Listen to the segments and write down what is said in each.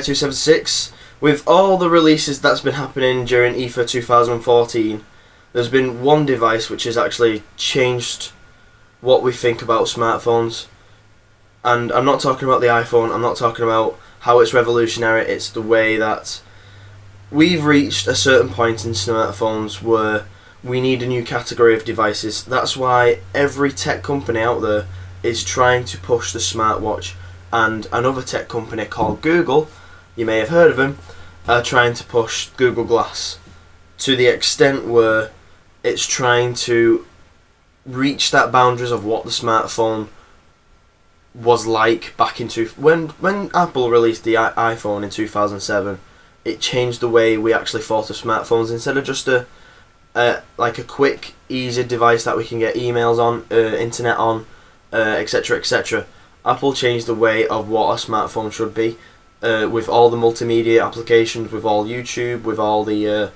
276. With all the releases that's been happening during IFA 2014, there's been one device which has actually changed what we think about smartphones. And I'm not talking about the iPhone, I'm not talking about how it's revolutionary, it's the way that we've reached a certain point in smartphones where we need a new category of devices. That's why every tech company out there is trying to push the smartwatch, and another tech company called Google, you may have heard of them, are trying to push Google Glass to the extent where it's trying to reach that boundaries of what the smartphone was like back in when Apple released the iPhone in 2007. It changed the way we actually thought of smartphones. Instead of just a quick, easy device that we can get emails on, internet on, etc., etc. Apple changed the way of what a smartphone should be, with all the multimedia applications, with all YouTube, with all the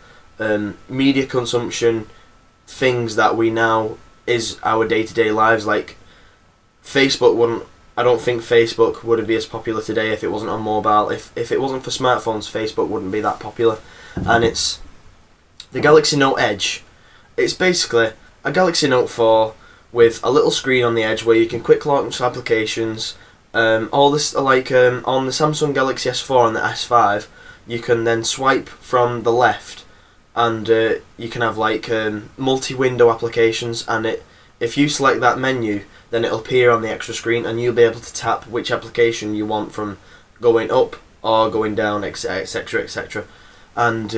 media consumption things that we now is our day-to-day lives. Like I don't think Facebook would be as popular today if it wasn't on mobile. If it wasn't for smartphones, Facebook wouldn't be that popular. And it's the Galaxy Note Edge. It's basically a Galaxy Note 4 with a little screen on the edge where you can quick launch applications. All this on the Samsung Galaxy S4 and the S5, you can then swipe from the left, and you can have multi-window applications. And if you select that menu, then it'll appear on the extra screen, and you'll be able to tap which application you want from going up or going down, etc., etc. And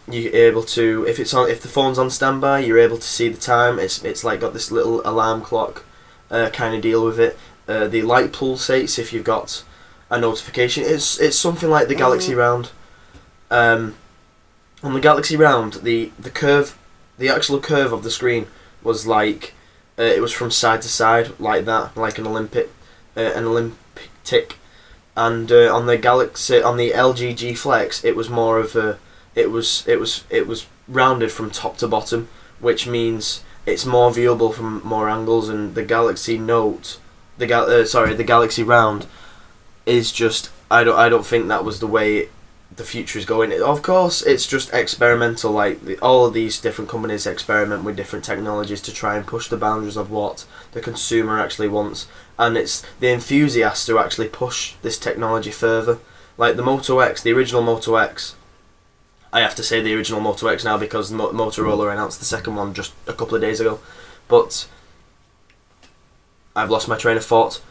you're able to, if the phone's on standby, you're able to see the time. It's like got this little alarm clock kind of deal with it. The light pulsates if you've got a notification. It's something like the Galaxy Round. On the Galaxy Round, the actual curve of the screen was like. It was from side to side like that, like an Olympic tick. And on the LG G Flex, it was more of a, it was rounded from top to bottom, which means it's more viewable from more angles. And the Galaxy Note, the Galaxy Round, is just I don't think that was the way the future is going. Of course, it's just experimental. Like all of these different companies experiment with different technologies to try and push the boundaries of what the consumer actually wants, and it's the enthusiasts who actually push this technology further. Like the Moto X, the original Moto X. I have to say the original Moto X now because Motorola announced the second one just a couple of days ago, but I've lost my train of thought.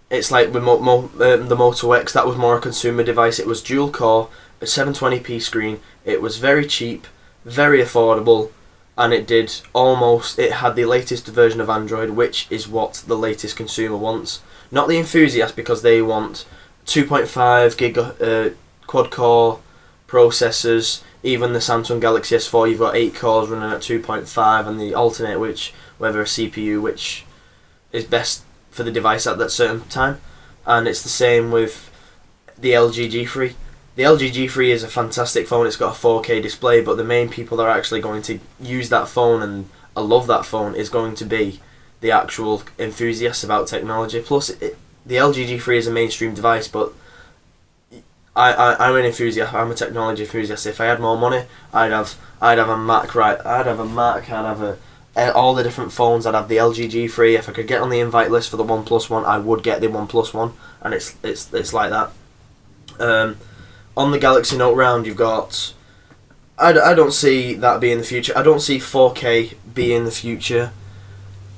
It's like with the Moto X, that was more a consumer device. It was dual core, a 720p screen. It was very cheap, very affordable, and it had the latest version of Android, which is what the latest consumer wants. Not the enthusiast, because they want 2.5 gig quad core processors. Even the Samsung Galaxy S4, you've got 8 cores running at 2.5, and the alternate, whether a CPU, which is best for the device at that certain time. And it's the same with the LG G3. The LG G3 is a fantastic phone. It's got a 4K display, but the main people that are actually going to use that phone and love that phone is going to be the actual enthusiasts about technology. Plus, the LG G3 is a mainstream device, but I'm an enthusiast. I'm a technology enthusiast. If I had more money, I'd have a Mac. Right, I'd have a Mac. I'd have all the different phones. I'd have the LG G3. If I could get on the invite list for the OnePlus One, I would get the OnePlus One, and it's like that. On the Galaxy Note Round, you've got. I don't see that being the future. I don't see 4K being the future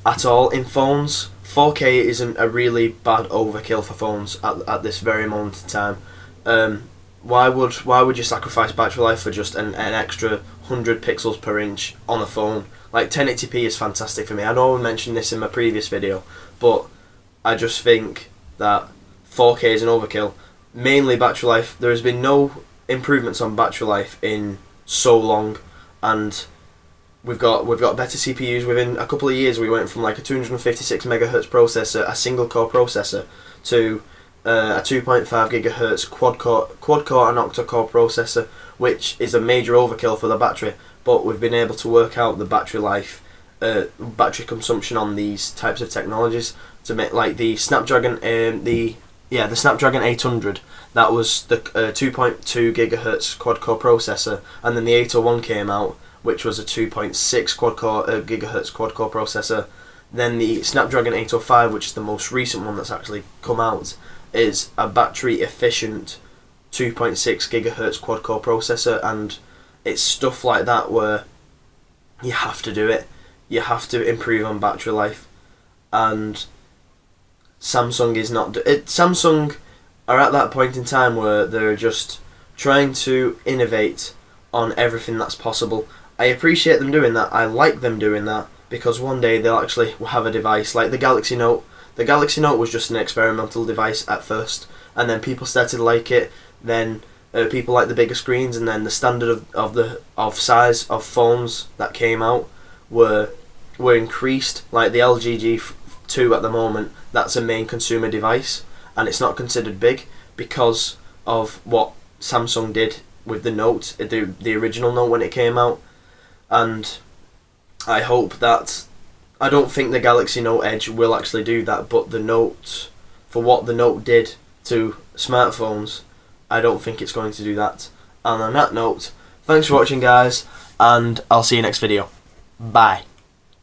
at all in phones. 4K isn't a really bad overkill for phones at this very moment in time. Why would you sacrifice battery life for just an extra 100 pixels per inch on a phone? Like 1080p is fantastic for me. I know I mentioned this in my previous video, but I just think that 4K is an overkill. Mainly battery life. There has been no improvements on battery life in so long, and we've got better CPUs. Within a couple of years, we went from like a 256 megahertz processor, a single core processor, to a 2.5 gigahertz quad core and octa core processor, which is a major overkill for the battery. But we've been able to work out the battery life, battery consumption on these types of technologies to make, like the Snapdragon, the the Snapdragon 800. That was the 2.2 gigahertz quad-core processor, and then the 801 came out, which was a 2.6 gigahertz quad-core processor. Then the Snapdragon 805, which is the most recent one that's actually come out, is a battery-efficient 2.6 gigahertz quad-core processor, and it's stuff like that where you have to do it. You have to improve on battery life, and Samsung is not. Samsung are at that point in time where they're just trying to innovate on everything that's possible. I appreciate them doing that. I like them doing that, because one day they'll actually have a device like the Galaxy Note. The Galaxy Note was just an experimental device at first, and then people started to like it. Then people like the bigger screens, and then the standard of size of phones that came out were increased. Like the LG G2 at the moment, that's a main consumer device, and it's not considered big because of what Samsung did with the Note, the original Note when it came out. And I hope that, I don't think the Galaxy Note Edge will actually do that, but the Note, for what the Note did to smartphones, I don't think it's going to do that. And on that note, thanks for watching, guys, and I'll see you next video. Bye.